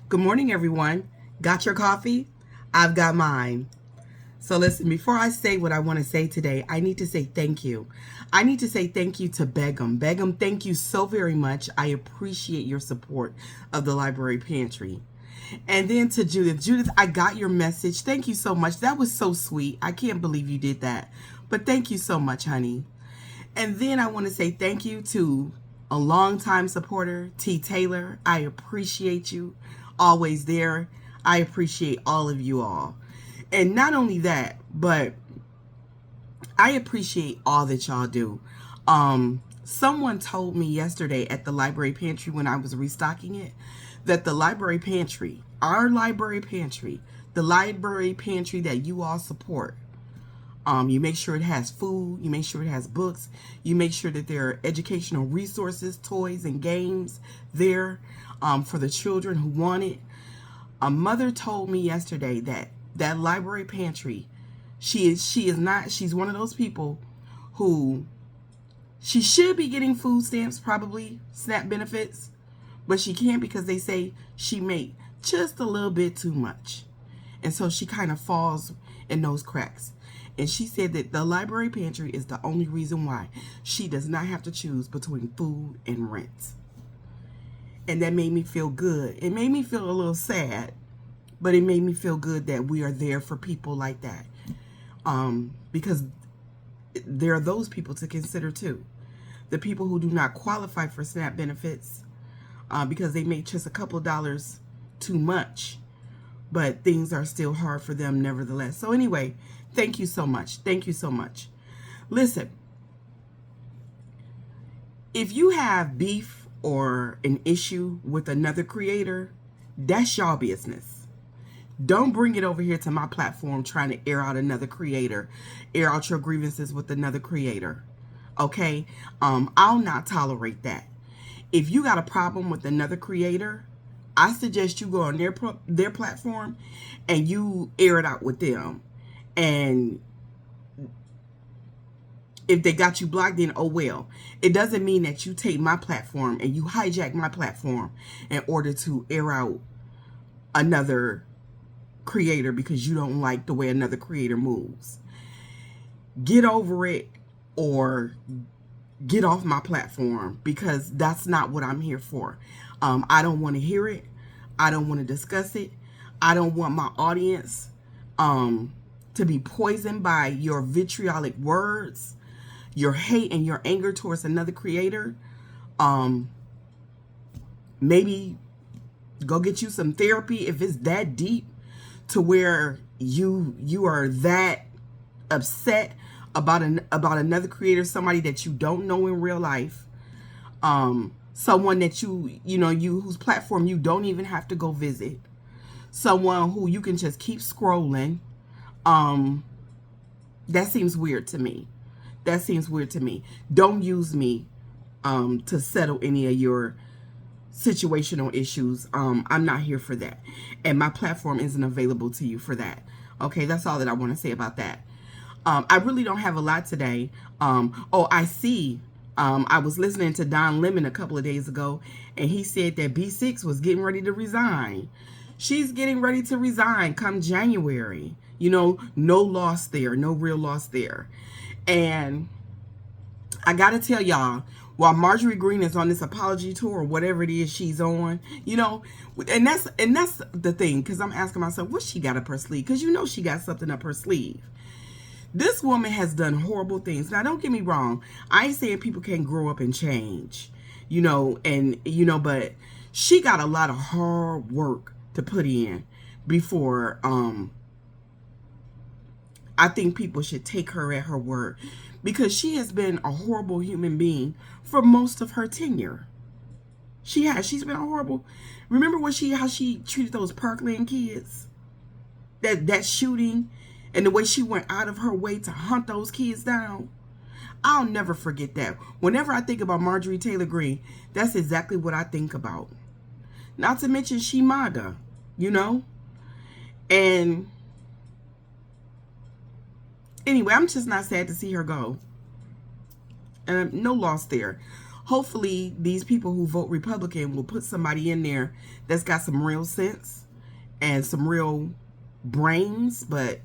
Good morning, everyone. Got your coffee? I've got mine. So listen, before I say what I want to say today, I need to say thank you. I need to say thank you to Begum. Begum, thank you so very much. I appreciate your support of the Library Pantry. And then to Judith. Judith, I got your message. Thank you so much. That was so sweet. I can't believe you did that. But thank you so much, honey. And then I want to say thank you to a longtime supporter, T. Taylor. I appreciate you. Always there. I appreciate all of you all. And not only that, but I appreciate all that y'all do. Someone told me yesterday at the library pantry when I was restocking it that the library pantry, our library pantry, the library pantry that you all support, you make sure it has food, you make sure it has books, you make sure that there are educational resources, toys, and games there for the children who want it. A mother told me yesterday that that library pantry, she's one of those people who she should be getting food stamps, probably SNAP benefits, but she can't because they say she made just a little bit too much. And so she kind of falls in those cracks. And she said that the library pantry is the only reason why she does not have to choose between food and rent. And that made me feel good. It made me feel a little sad, but it made me feel good that we are there for people like that. Because there are those people to consider too. The people who do not qualify for SNAP benefits because they make just a couple dollars too much, but things are still hard for them nevertheless. So anyway, thank you so much. Thank you so much. Listen, if you have beef or an issue with another creator, that's y'all business. Don't bring it over here to my platform trying to air out another creator, air out your grievances with another creator. Okay? I'll not tolerate that. If you got a problem with another creator, I suggest you go on their platform and you air it out with them. And if they got you blocked, then oh well. It doesn't mean that you take my platform and you hijack my platform in order to air out another creator because you don't like the way another creator moves. Get over it or get off my platform because that's not what I'm here for. I don't want to hear it. I don't want to discuss it. I don't want my audience to be poisoned by your vitriolic words, your hate and your anger towards another creator. Maybe go get you some therapy if it's that deep to where you are that upset about another creator, somebody that you don't know in real life, someone that you whose platform you don't even have to go visit, someone who you can just keep scrolling. That seems weird to me. That seems weird to me. Don't use me to settle any of your situational issues. I'm not here for that. And my platform isn't available to you for that. Okay, that's all that I want to say about that. I really don't have a lot today. I see. I was listening to Don Lemon a couple of days ago, and he said that B6 was getting ready to resign. She's getting ready to resign come January. No loss there, no real loss there. And I got to tell y'all, while Marjorie Green is on this apology tour or whatever it is she's on, and that's the thing, because I'm asking myself, what she got up her sleeve? Because she got something up her sleeve. This woman has done horrible things. Now, don't get me wrong. I ain't saying people can't grow up and change, but she got a lot of hard work to put in before I think people should take her at her word, because she has been a horrible human being for most of her tenure. She has. She's been a horrible. Remember how she treated those Parkland kids? That shooting and the way she went out of her way to hunt those kids down. I'll never forget that. Whenever I think about Marjorie Taylor Greene, that's exactly what I think about. Not to mention she MAGA, And anyway, I'm just not sad to see her go. No loss there. hopefully these people who vote Republican will put somebody in there that's got some real sense and some real brains, but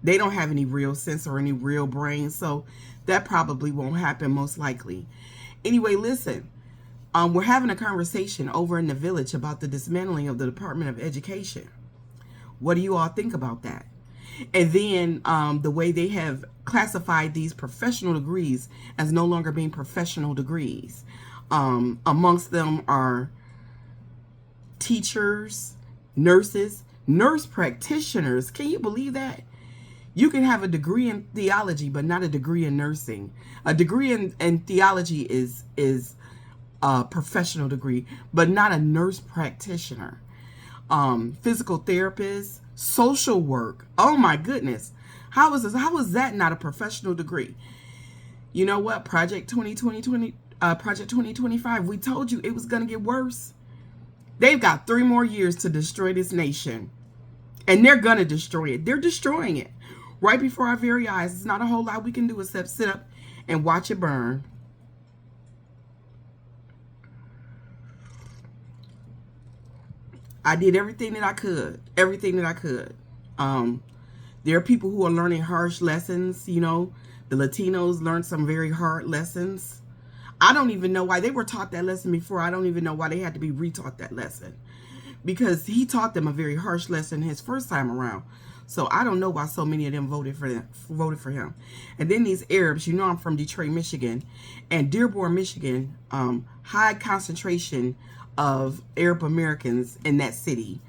they don't have any real sense or any real brains, so that probably won't happen, most likely. Anyway, listen, we're having a conversation over in the village about the dismantling of the Department of Education. What do you all think about that? And then the way they have classified these professional degrees as no longer being professional degrees. Amongst them are teachers, nurses, nurse practitioners. Can you believe that? You can have a degree in theology, but not a degree in nursing. A degree in theology is a professional degree, but not a nurse practitioner. Physical therapist, social work. Oh my goodness. How is this? How is that not a professional degree? You know what? Project 2025, we told you it was going to get worse. They've got 3 more years to destroy this nation. And they're going to destroy it. They're destroying it right before our very eyes. It's not a whole lot we can do except sit up and watch it burn. I did everything that I could. Everything that I could. There are people who are learning harsh lessons. You know, the Latinos learned some very hard lessons. I don't even know why they were taught that lesson before. I don't even know why they had to be retaught that lesson. Because he taught them a very harsh lesson his first time around. So I don't know why so many of them voted for him. And then these Arabs, you know, I'm from Detroit, Michigan, and Dearborn, Michigan, high concentration of Arab Americans in that city.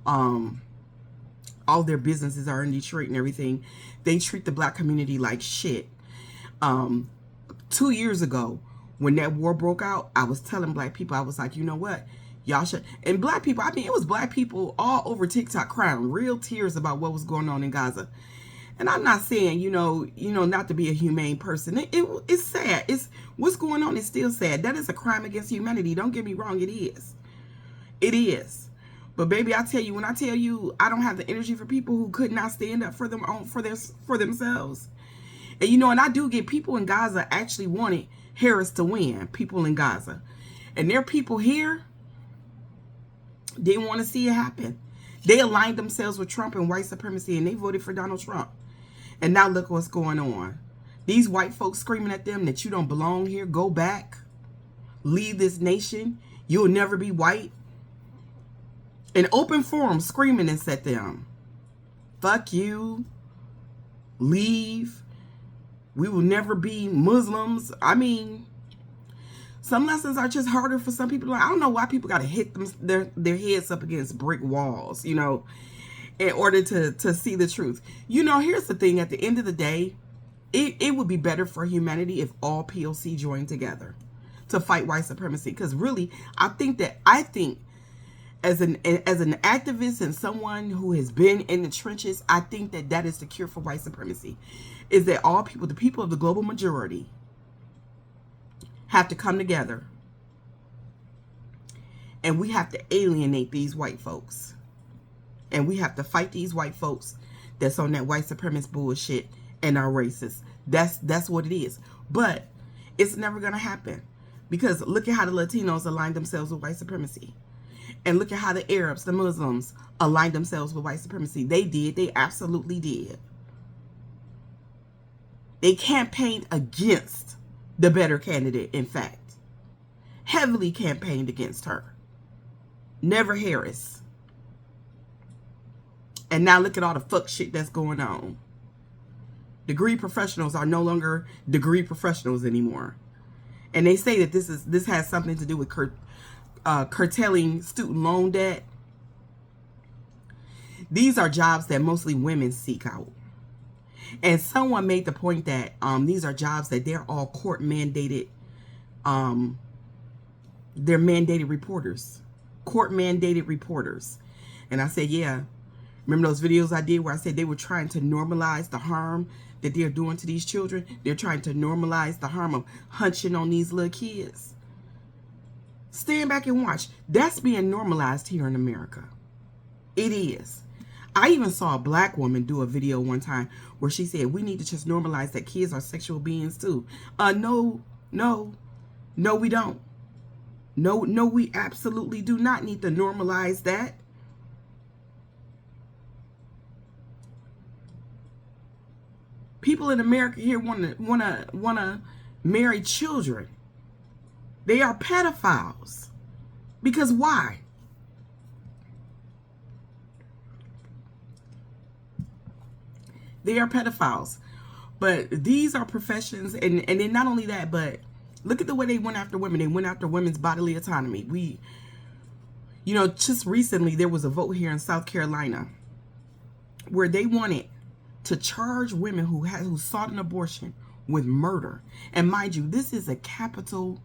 All their businesses are in Detroit and everything. They treat the black community like shit. 2 years ago, when that war broke out, I was telling black people, I was like, you know what? Y'all should, and black people, I mean, it was black people all over TikTok crying real tears about what was going on in Gaza. And I'm not saying, you know, not to be a humane person. It's sad. It's what's going on is still sad. That is a crime against humanity. Don't get me wrong. It is. It is. But baby, I tell you, when I tell you, I don't have the energy for people who could not stand up for themselves. And you know, and I do get people in Gaza actually wanted Harris to win. People in Gaza, and there are people here didn't want to see it happen. They aligned themselves with Trump and white supremacy, and they voted for Donald Trump. And now look what's going on. These white folks screaming at them that you don't belong here. Go back. Leave this nation. You'll never be white. In open forum, screaming this at them. Fuck you. Leave. We will never be Muslims. I mean, some lessons are just harder for some people. I don't know why people got to hit their heads up against brick walls, you know, in order to see the truth. You know, here's the thing. At the end of the day, it would be better for humanity if all POC joined together to fight white supremacy. Because really, I think as an activist and someone who has been in the trenches, I think that is the cure for white supremacy. Is that all people, the people of the global majority, have to come together, and we have to alienate these white folks, and we have to fight these white folks that's on that white supremacist bullshit and are racist. That's what it is. But it's never gonna happen, because look at how the Latinos aligned themselves with white supremacy, and look at how the Arabs, the Muslims, aligned themselves with white supremacy. They absolutely did. They campaigned against the better candidate, in fact. Heavily campaigned against her. Never Harris. And now look at all the fuck shit that's going on. Degree professionals are no longer degree professionals anymore. And they say that this has something to do with curtailing student loan debt. These are jobs that mostly women seek out. And someone made the point that these are jobs that they're all court mandated. They're mandated reporters. Court mandated reporters. And I said, yeah. Remember those videos I did where I said they were trying to normalize the harm that they're doing to these children? They're trying to normalize the harm of hunching on these little kids. Stand back and watch. That's being normalized here in America. It is. I even saw a black woman do a video one time where she said, we need to just normalize that kids are sexual beings too. No. No, we don't. No, no, we absolutely do not need to normalize that. People in America here wanna marry children. They are pedophiles. Because why? They are pedophiles. But these are professions, and then not only that, but look at the way they went after women. They went after women's bodily autonomy. Just recently there was a vote here in South Carolina where they wanted to charge women who sought an abortion with murder. And mind you, this is a capital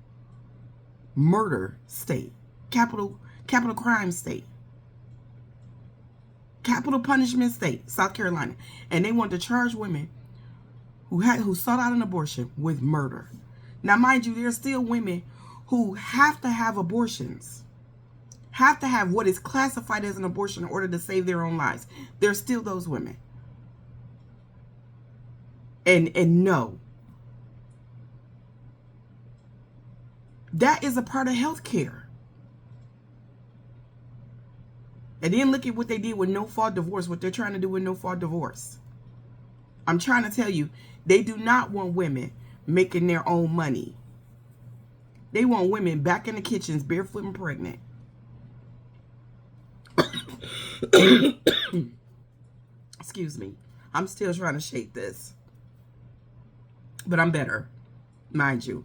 murder state, capital crime state, capital punishment state, South Carolina. And they wanted to charge women who sought out an abortion with murder. Now, mind you, there are still women who have to have abortions, have to have what is classified as an abortion in order to save their own lives. There's still those women. And no, that is a part of healthcare. And then look at what they did with no-fault divorce, what they're trying to do with no-fault divorce. I'm trying to tell you, they do not want women making their own money. They want women back in the kitchens, barefoot and pregnant. Excuse me. I'm still trying to shake this. But I'm better, mind you.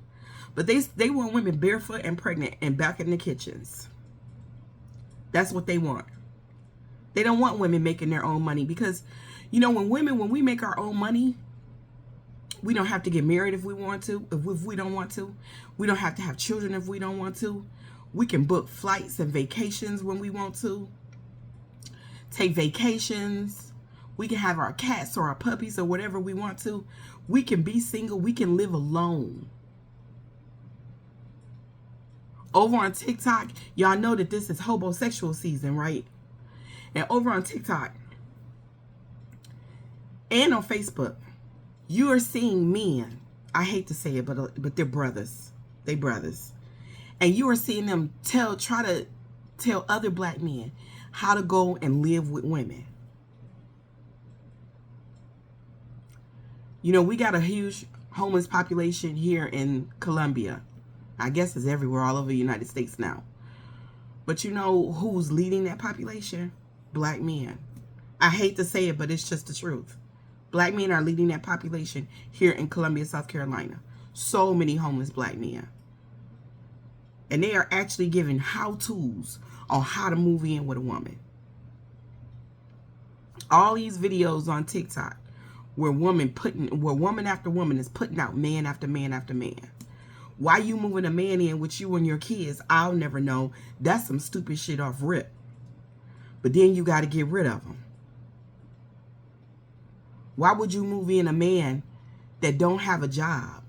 But they want women barefoot and pregnant and back in the kitchens. That's what they want. They don't want women making their own money because, when we make our own money, we don't have to get married if we want to, if we don't want to. We don't have to have children if we don't want to. We can book flights and vacations when we want to. Take vacations. We can have our cats or our puppies or whatever we want to. We can be single. We can live alone. Over on TikTok, y'all know that this is homosexual season, right? And over on TikTok and on Facebook, you are seeing men. I hate to say it, but they're brothers. They brothers. And you are seeing them try to tell other black men how to go and live with women. We got a huge homeless population here in Colombia. I guess it's everywhere, all over the United States now. But you know who's leading that population? Black men. I hate to say it, but it's just the truth. Black men are leading that population here in Columbia, South Carolina. So many homeless black men. And they are actually giving how-tos on how to move in with a woman. All these videos on TikTok where woman after woman is putting out man after man after man. Why you moving a man in with you and your kids, I'll never know. That's some stupid shit off rip. But then you got to get rid of them. Why would you move in a man that don't have a job?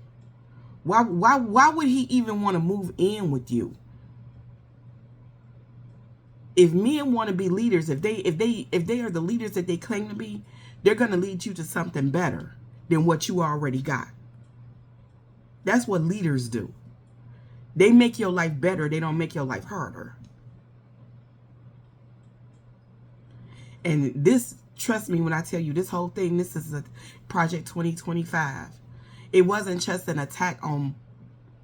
Why would he even want to move in with you? If men want to be leaders, if they are the leaders that they claim to be, they're going to lead you to something better than what you already got. That's what leaders do. They make your life better. They don't make your life harder. And this, trust me when I tell you, this whole thing, this is a Project 2025. It wasn't just an attack on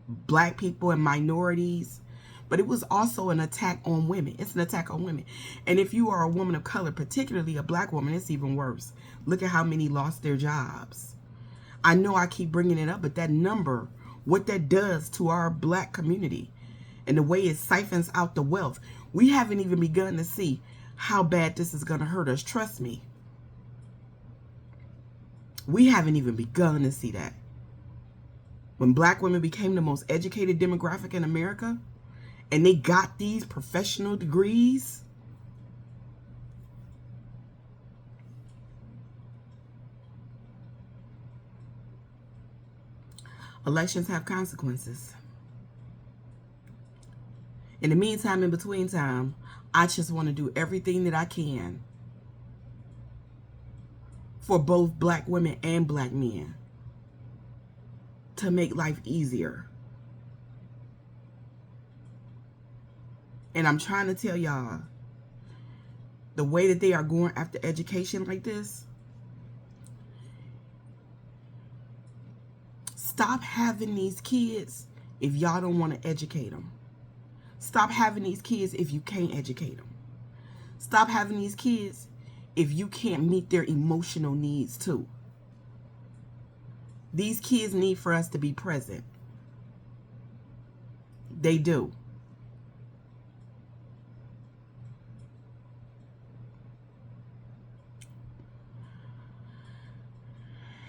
black people and minorities, but it was also an attack on women. It's an attack on women. And if you are a woman of color, particularly a black woman, it's even worse. Look at how many lost their jobs. I know I keep bringing it up, but that number, what that does to our black community and the way it siphons out the wealth, we haven't even begun to see how bad this is going to hurt us. Trust me. We haven't even begun to see that. When black women became the most educated demographic in America and they got these professional degrees, elections have consequences. In the meantime, in between time, I just want to do everything that I can for both black women and black men to make life easier. And I'm trying to tell y'all, the way that they are going after education like this, stop having these kids if y'all don't want to educate them. Stop having these kids if you can't educate them. Stop having these kids if you can't meet their emotional needs too. These kids need for us to be present. They do.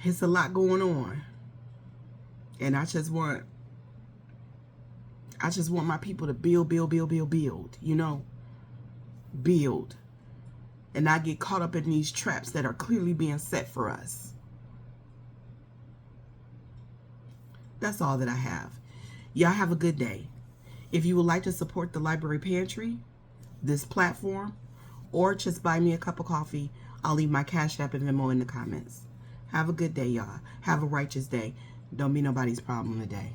It's a lot going on. And I just want my people to build, you know? Build. And not get caught up in these traps that are clearly being set for us. That's all that I have. Y'all have a good day. If you would like to support the Library Pantry, this platform, or just buy me a cup of coffee, I'll leave my Cash App and Venmo in the comments. Have a good day, y'all. Have a righteous day. Don't be nobody's problem today.